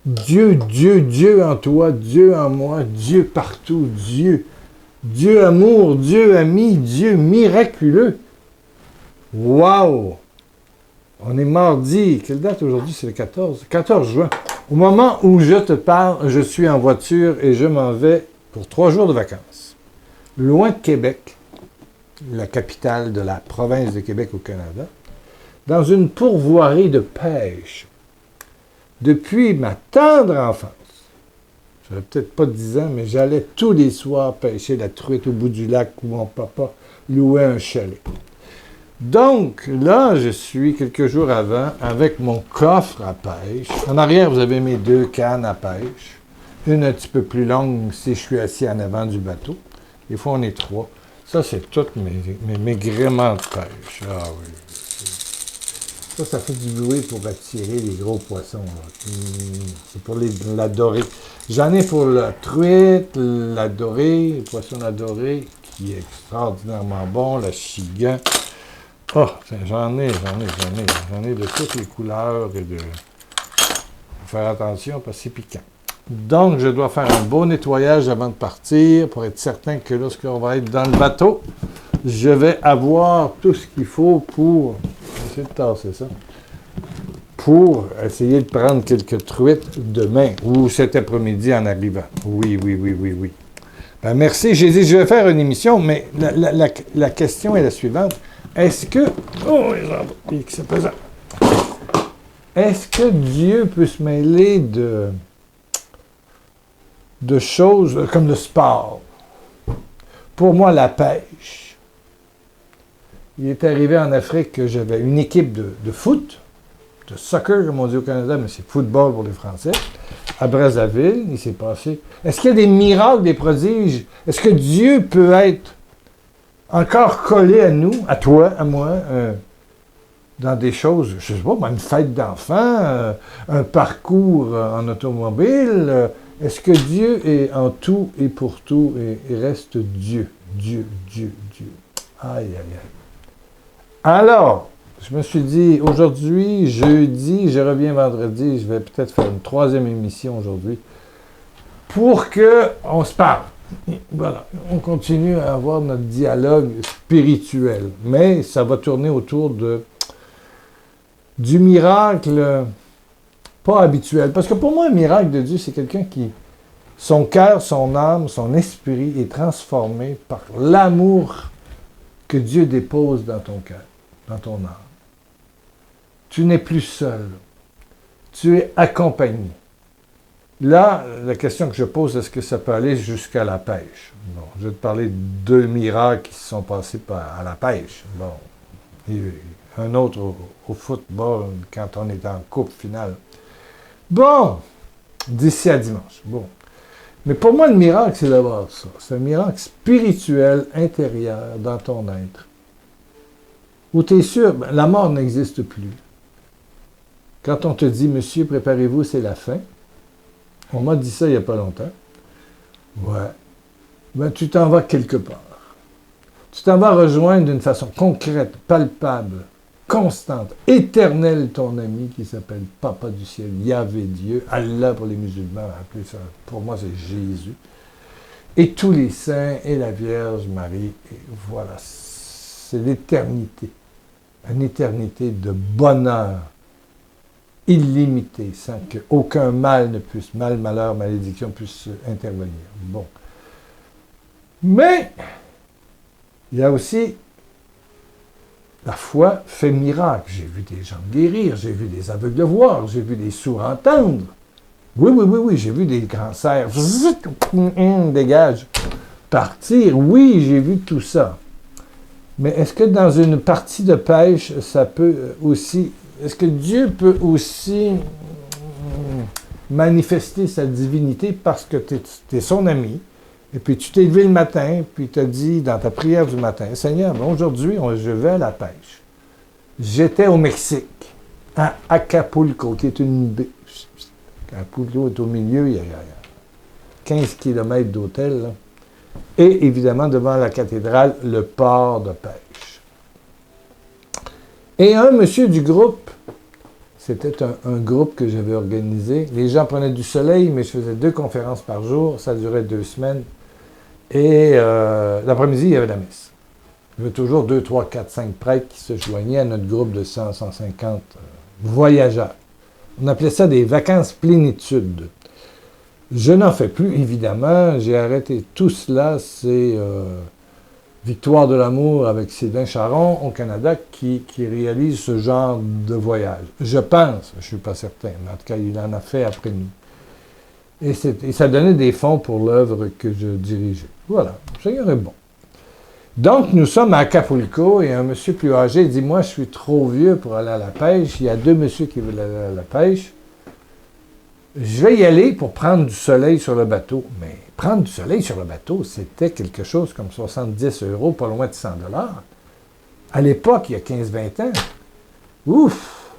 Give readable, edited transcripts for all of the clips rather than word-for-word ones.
Dieu, Dieu, Dieu en toi, Dieu en moi, Dieu partout, Dieu. Dieu amour, Dieu ami, Dieu miraculeux. Wow! On est mardi. Quelle date aujourd'hui? C'est le 14? 14 juin. Au moment où je te parle, je suis en voiture et je m'en vais pour 3 jours de vacances. Loin de Québec, la capitale de la province de Québec au Canada, dans une pourvoirie de pêche. Depuis ma tendre enfance, j'avais peut-être pas 10 ans, mais j'allais tous les soirs pêcher la truite au bout du lac où mon papa louait un chalet. Donc, là, je suis quelques jours avant avec mon coffre à pêche. En arrière, vous avez mes 2 cannes à pêche. Une un petit peu plus longue si je suis assis en avant du bateau. Des fois, on est 3. Ça, c'est tous mes gréements de pêche. Ah oui. Ça fait du bruit pour attirer les gros poissons. C'est pour la dorée. J'en ai pour la truite, la dorée, le poisson la dorée, qui est extraordinairement bon, la chigan. Oh, j'en ai de toutes les couleurs et de... Faut faire attention parce que c'est piquant. Donc, je dois faire un beau nettoyage avant de partir pour être certain que lorsqu'on va être dans le bateau, je vais avoir tout ce qu'il faut pour... Essayer de tasser ça. Pour essayer de prendre quelques truites demain ou cet après-midi en arrivant. Oui. Ben, merci. J'ai dit, je vais faire une émission, mais la question est la suivante. Est-ce que... Oh, c'est pesant. Est-ce que Dieu peut se mêler de choses comme le sport? Pour moi, la pêche. Il est arrivé en Afrique que j'avais une équipe de foot, de soccer, comme on dit au Canada, mais c'est football pour les Français. À Brazzaville, il s'est passé... Est-ce qu'il y a des miracles, des prodiges? Est-ce que Dieu peut être encore collé à nous, à toi, à moi, dans des choses, je ne sais pas, une fête d'enfants, un parcours en automobile? Est-ce que Dieu est en tout et pour tout et reste Dieu? Dieu. Aïe. Alors, je me suis dit, aujourd'hui, jeudi, je reviens vendredi, je vais peut-être faire une 3e émission aujourd'hui pour qu'on se parle. Voilà, on continue à avoir notre dialogue spirituel, mais ça va tourner autour du miracle pas habituel. Parce que pour moi, un miracle de Dieu, c'est quelqu'un qui, son cœur, son âme, son esprit est transformé par l'amour que Dieu dépose dans ton cœur, dans ton âme. Tu n'es plus seul. Tu es accompagné. Là, la question que je pose, est-ce que ça peut aller jusqu'à la pêche? Bon, je vais te parler de 2 miracles qui se sont passés à la pêche. Bon, et un autre au football, quand on est en coupe finale. Bon, d'ici à dimanche. Bon. Mais pour moi, le miracle, c'est d'avoir ça. C'est un miracle spirituel, intérieur, dans ton être. Où tu es sûr, la mort n'existe plus. Quand on te dit, monsieur, préparez-vous, c'est la fin. On m'a dit ça il n'y a pas longtemps. Ouais. Ben, tu t'en vas quelque part. Tu t'en vas rejoindre d'une façon concrète, palpable, constante, éternelle ton ami qui s'appelle Papa du ciel, Yahvé Dieu, Allah pour les musulmans, appelez ça, pour moi c'est Jésus. Et tous les saints et la Vierge Marie, et voilà, c'est l'éternité. Une éternité de bonheur illimité, sans qu'aucun mal ne puisse, mal, malheur, malédiction puisse intervenir. Bon. Mais, il y a aussi la foi fait miracle. J'ai vu des gens guérir, j'ai vu des aveugles voir, j'ai vu des sourds entendre. Oui, j'ai vu des cancers, dégage, partir. Oui, j'ai vu tout ça. Mais est-ce que dans une partie de pêche, ça peut aussi... Est-ce que Dieu peut aussi manifester sa divinité parce que tu es son ami, et puis tu t'es levé le matin, puis tu as dit dans ta prière du matin, « Seigneur, aujourd'hui, je vais à la pêche. J'étais au Mexique, à Acapulco, qui est une baie. Acapulco est au milieu, il y a 15 km d'hôtel, là. Et évidemment, devant la cathédrale, le port de pêche. Et un monsieur du groupe C'était un groupe que j'avais organisé. Les gens prenaient du soleil, mais je faisais 2 conférences par jour. Ça durait 2 semaines. Et l'après-midi, il y avait la messe. Il y avait toujours 2, 3, 4, 5 prêtres qui se joignaient à notre groupe de 100, 150 voyageurs. On appelait ça des vacances plénitude. Je n'en fais plus, évidemment. J'ai arrêté tout cela. C'est Victoire de l'amour avec Sylvain Charon au Canada qui réalise ce genre de voyage. Je pense, je ne suis pas certain, mais en tout cas, il en a fait après nous. Et ça donnait des fonds pour l'œuvre que je dirigeais. Voilà, ça y aurait bon. Donc, nous sommes à Acapulco et un monsieur plus âgé dit « Moi, je suis trop vieux pour aller à la pêche. Il y a 2 messieurs qui veulent aller à la pêche. Je vais y aller pour prendre du soleil sur le bateau. » Mais prendre du soleil sur le bateau, c'était quelque chose comme 70 €, pas loin de 100 $. À l'époque, il y a 15-20 ans. Ouf!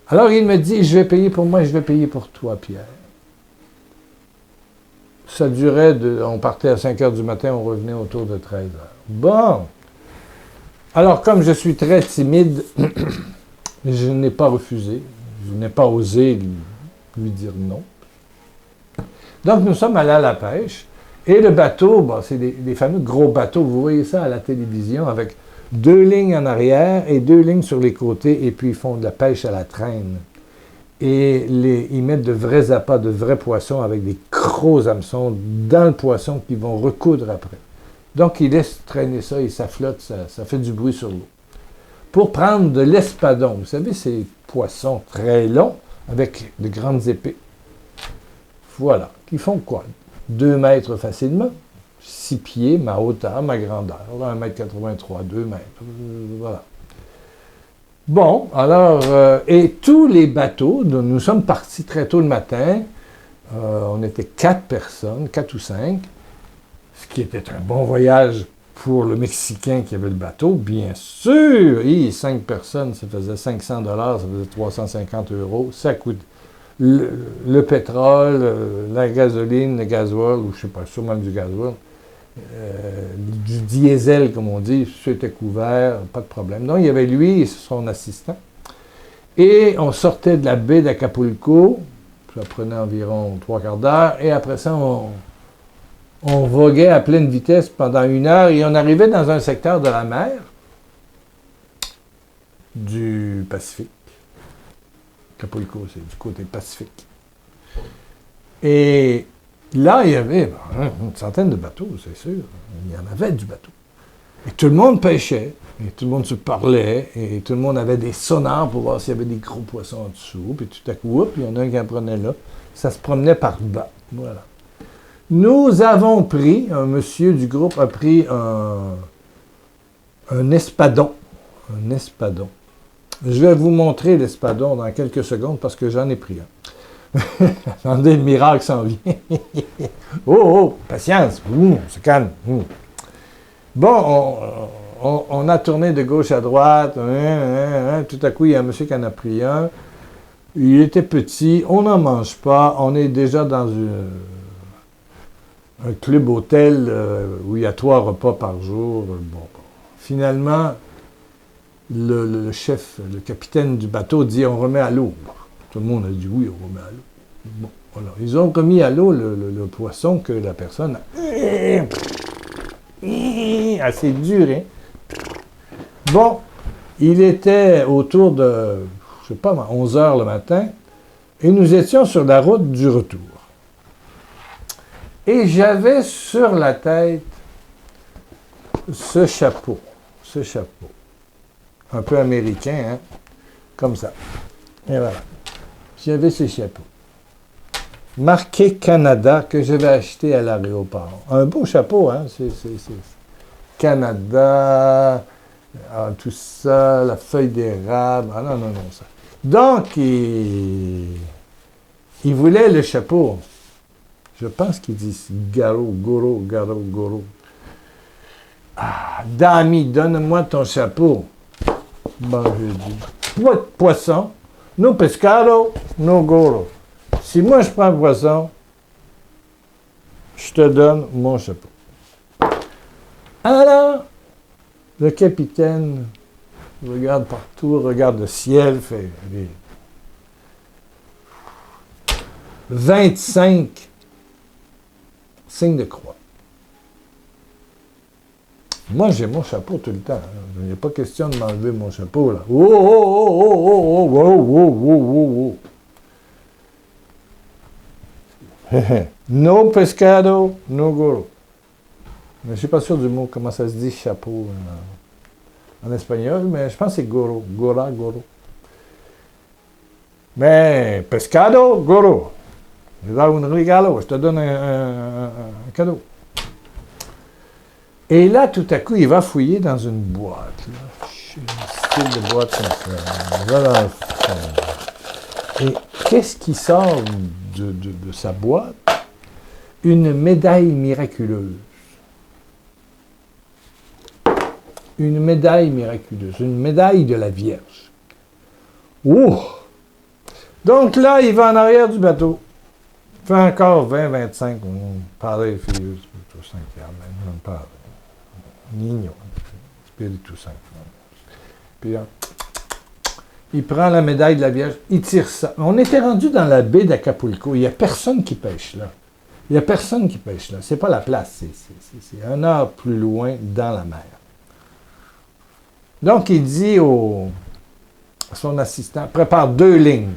Alors, il me dit « Je vais payer pour moi, je vais payer pour toi, Pierre. » Ça durait, on partait à 5 heures du matin, on revenait autour de 13 heures. Bon. Alors, comme je suis très timide, je n'ai pas refusé. Je n'ai pas osé lui dire non. Donc, nous sommes allés à la pêche. Et le bateau, bon, c'est des fameux gros bateaux. Vous voyez ça à la télévision avec 2 lignes en arrière et 2 lignes sur les côtés. Et puis, ils font de la pêche à la traîne. Et ils mettent de vrais appâts, de vrais poissons avec des gros hameçons dans le poisson qu'ils vont recoudre après. Donc, ils laissent traîner ça et ça flotte, ça fait du bruit sur l'eau. Pour prendre de l'espadon, vous savez, ces poissons très longs avec de grandes épées. Voilà. Qui font quoi? 2 mètres facilement, 6 pieds, ma hauteur, ma grandeur, 1,83 m, 2 mètres. Voilà. Bon, alors, et tous les bateaux, nous sommes partis très tôt le matin, on était 4 personnes, 4 ou 5, ce qui était un bon voyage pour le Mexicain qui avait le bateau, bien sûr. 5 personnes, ça faisait 500 $, ça faisait 350 €, ça coûte le pétrole, la gasoline, le gasoil, ou je ne sais pas, sûrement du gasoil, du diesel, comme on dit, c'était couvert, pas de problème. Donc, il y avait lui et son assistant. Et on sortait de la baie d'Acapulco, ça prenait environ 3/4 d'heure, et après ça, on voguait à pleine vitesse pendant 1 heure, et on arrivait dans un secteur de la mer du Pacifique. Acapulco, c'est du côté Pacifique. Et là, il y avait une centaine de bateaux, c'est sûr. Il y en avait du bateau. Et tout le monde pêchait, et tout le monde se parlait, et tout le monde avait des sonars pour voir s'il y avait des gros poissons en dessous. Puis tout à coup, il y en a un qui en prenait là. Ça se promenait par bas. Voilà. Nous avons pris, un monsieur du groupe a pris un espadon. Un espadon. Je vais vous montrer l'espadon dans quelques secondes parce que j'en ai pris un. Attendez, le miracle s'en vient. Oh, patience, on se calme. Bon, on a tourné de gauche à droite. Tout à coup, il y a un monsieur qui en a pris un. Il était petit, on n'en mange pas. On est déjà dans un club hôtel où il y a 3 repas par jour. Bon. Finalement, le chef, le capitaine du bateau dit « on remet à l'eau ». Tout le monde a dit « oui, on remet à l'eau ». Bon, alors, ils ont remis à l'eau le poisson que la personne a assez dur, hein? Bon, il était autour de, je sais pas, 11 heures le matin, et nous étions sur la route du retour. Et j'avais sur la tête ce chapeau, un peu américain, hein? Comme ça. Et voilà. J'avais ce chapeau. Marqué Canada, que j'avais acheté à l'aéroport. Un beau chapeau, hein? C'est Canada, tout ça, la feuille d'érable. Ah non, ça. Donc, il voulait le chapeau. Je pense qu'il dit Garo. Ah, Dami, donne-moi ton chapeau. Bon, je dis, poisson, no pescado, no goro. Si moi je prends poisson, je te donne mon chapeau. Alors, le capitaine regarde partout, regarde le ciel, fait 25 signes de croix. Moi, j'ai mon chapeau tout le temps. Il n'y a pas question de m'enlever mon chapeau, là. Oh, oh, oh, oh, oh, oh, oh, oh, oh, oh. No pescado, no goro. Mais je ne suis pas sûr du mot, comment ça se dit, chapeau, en espagnol, mais je pense que c'est goro. Gora, goro. Mais pescado, goro. Je donne un regalo, je te donne un cadeau. Et là, tout à coup, il va fouiller dans une boîte. Là. Un style de boîte comme ça. Il va dans le fond. Et qu'est-ce qui sort de sa boîte? Une médaille miraculeuse. Une médaille miraculeuse. Une médaille de la Vierge. Oh! Donc là, il va en arrière du bateau. Il fait encore 20-25. On parlait, filles, tout 5 on parle. Nino, Spiritu Saint. Puis là, il prend la médaille de la Vierge, il tire ça. On était rendu dans la baie d'Acapulco. Il n'y a personne qui pêche là. Il n'y a personne qui pêche là. C'est pas la place. C'est 1 heure plus loin dans la mer. Donc, il dit à son assistant, prépare 2 lignes.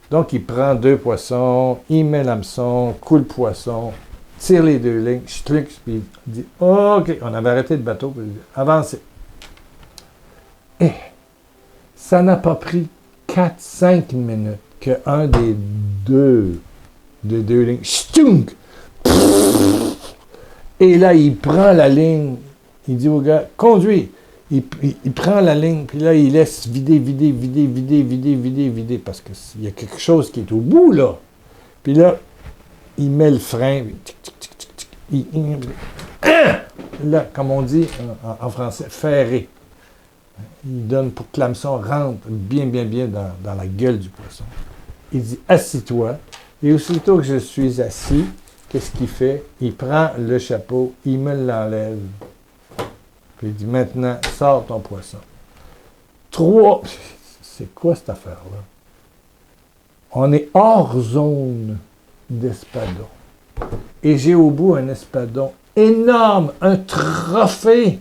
Donc, il prend 2 poissons, il met l'hameçon, coule poisson, tire les 2 lignes, puis il dit « OK, on avait arrêté le bateau, puis il dit « Avancez. » Et ça n'a pas pris 4-5 minutes qu'un des deux lignes, stunk! Et là, il prend la ligne, il dit au gars « Conduis! » Il prend la ligne, puis là, il laisse vider, parce qu'il y a quelque chose qui est au bout, là. Puis là, il met le frein, là, comme on dit en français, ferré. Il donne pour que l'hameçon rentre bien dans la gueule du poisson. Il dit, assis-toi. Et aussitôt que je suis assis, qu'est-ce qu'il fait? Il prend le chapeau, il me l'enlève. Puis il dit, maintenant, sors ton poisson. 3, c'est quoi cette affaire-là? On est hors zone d'espadon. Et j'ai au bout un espadon énorme, un trophée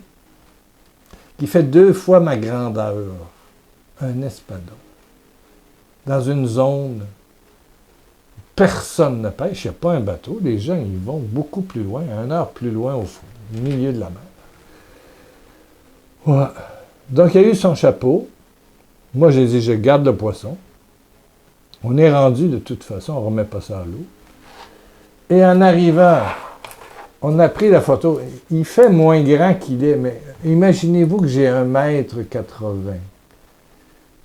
qui fait 2 fois ma grandeur. Un espadon. Dans une zone, personne ne pêche, il n'y a pas un bateau. Les gens, ils vont beaucoup plus loin, 1 heure plus loin au fond, au milieu de la mer. Ouais. Donc, il a eu son chapeau. Moi, j'ai dit, je garde le poisson. On est rendu, de toute façon, on ne remet pas ça à l'eau. Et en arrivant, on a pris la photo. Il fait moins grand qu'il est, mais imaginez-vous que j'ai 1,80 m.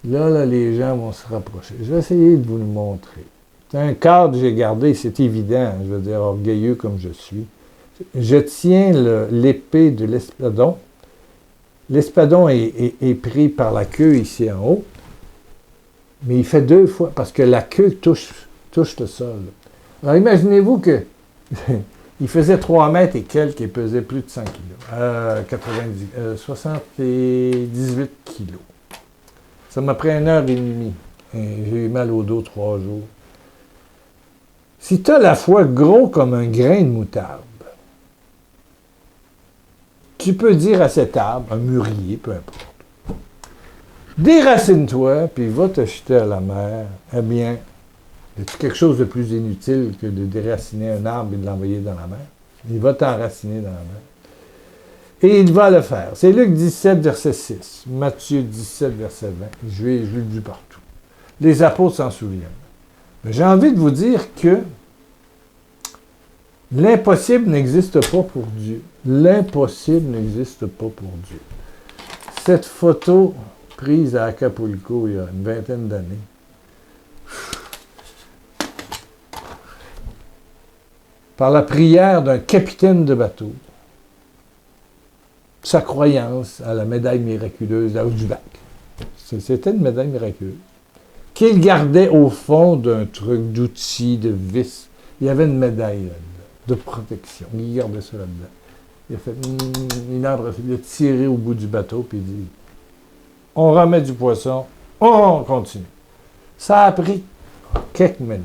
Là, les gens vont se rapprocher. Je vais essayer de vous le montrer. C'est un cadre que j'ai gardé, c'est évident, je veux dire, orgueilleux comme je suis. Je tiens l'épée de l'espadon. L'espadon est pris par la queue ici en haut, mais il fait 2 fois, parce que la queue touche le sol. Alors imaginez-vous que il faisait 3 mètres et quelques et pesait plus de 100 kilos. 78 kilos. Ça m'a pris 1h30. J'ai eu mal au dos 3 jours. Si tu as la foi gros comme un grain de moutarde, tu peux dire à cet arbre, un mûrier, peu importe, déracine-toi, puis va te jeter à la mer. Eh bien, y a-t-il quelque chose de plus inutile que de déraciner un arbre et de l'envoyer dans la mer? Il va t'enraciner dans la mer. Et il va le faire. C'est Luc 17, verset 6. Matthieu 17, verset 20. Je l'ai lu partout. Les apôtres s'en souviennent. Mais j'ai envie de vous dire que l'impossible n'existe pas pour Dieu. L'impossible n'existe pas pour Dieu. Cette photo prise à Acapulco il y a une 20aine d'années, par la prière d'un capitaine de bateau, sa croyance à la médaille miraculeuse du bac. C'était une médaille miraculeuse. Qu'il gardait au fond d'un truc d'outils, de vis. Il y avait une médaille là-dedans, de protection. Il gardait ça là-dedans. Il a fait, il a tiré au bout du bateau, puis il dit, on remet du poisson, on continue. Ça a pris quelques minutes.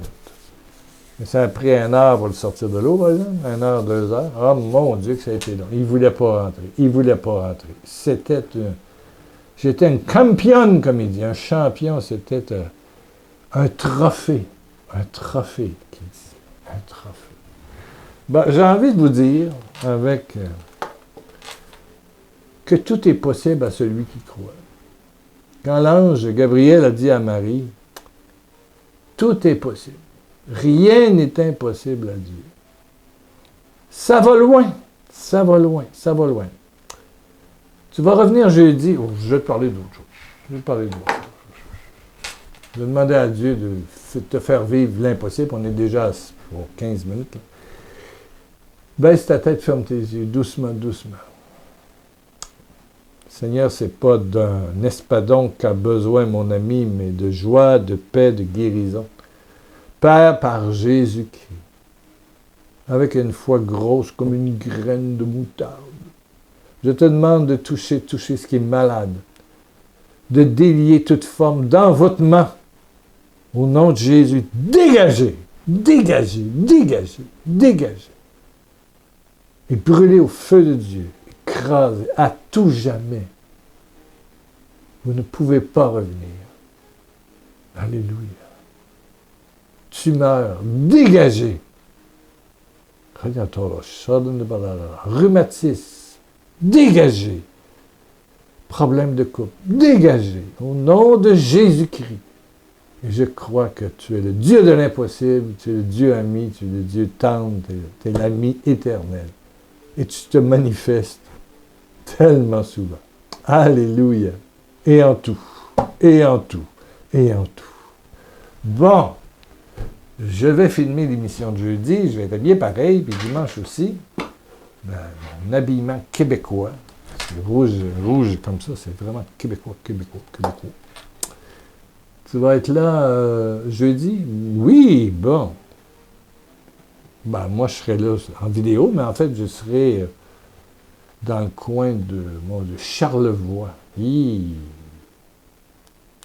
Ça a pris 1 heure pour le sortir de l'eau, par exemple. 1 heure, 2 heures. Oh mon Dieu que ça a été long. Il ne voulait pas rentrer. Il ne voulait pas rentrer. C'était j'étais un champion, comme il dit. Un champion, c'était un trophée. Un trophée, qu'il dit. Un trophée. Ben, j'ai envie de vous dire, avec que tout est possible à celui qui croit. Quand l'ange Gabriel a dit à Marie, tout est possible. Rien n'est impossible à Dieu. Ça va loin, ça va loin, ça va loin. Tu vas revenir jeudi. Oh, je vais te parler d'autre chose. Je vais te parler d'autre chose. Je vais demander à Dieu de te faire vivre l'impossible. On est déjà à 15 minutes. Là. Baisse ta tête, ferme tes yeux, doucement, doucement. Seigneur, c'est pas d'un espadon qu'a besoin mon ami, mais de joie, de paix, de guérison. Père, par Jésus-Christ, avec une foi grosse comme une graine de moutarde, je te demande de toucher ce qui est malade, de délier toute forme d'envoûtement. Au nom de Jésus, dégagez, dégagez, dégagez, dégagez. Et brûlez au feu de Dieu, écrasez à tout jamais. Vous ne pouvez pas revenir. Alléluia. Tumeur, dégagez. Rhumatisme, dégagez. Problème de couple, dégagez. Au nom de Jésus-Christ. Et je crois que tu es le Dieu de l'impossible, tu es le Dieu ami, tu es le Dieu tendre, tu es l'ami éternel. Et tu te manifestes tellement souvent. Alléluia. Et en tout, et en tout, et en tout. Bon. Je vais filmer l'émission de jeudi, je vais être habillé pareil, puis dimanche aussi, mon habillement québécois. Parce que rouge comme ça, c'est vraiment québécois, québécois, québécois. Tu vas être là jeudi? Oui, bon. Ben, moi, je serai là en vidéo, mais en fait, je serai dans le coin de Charlevoix.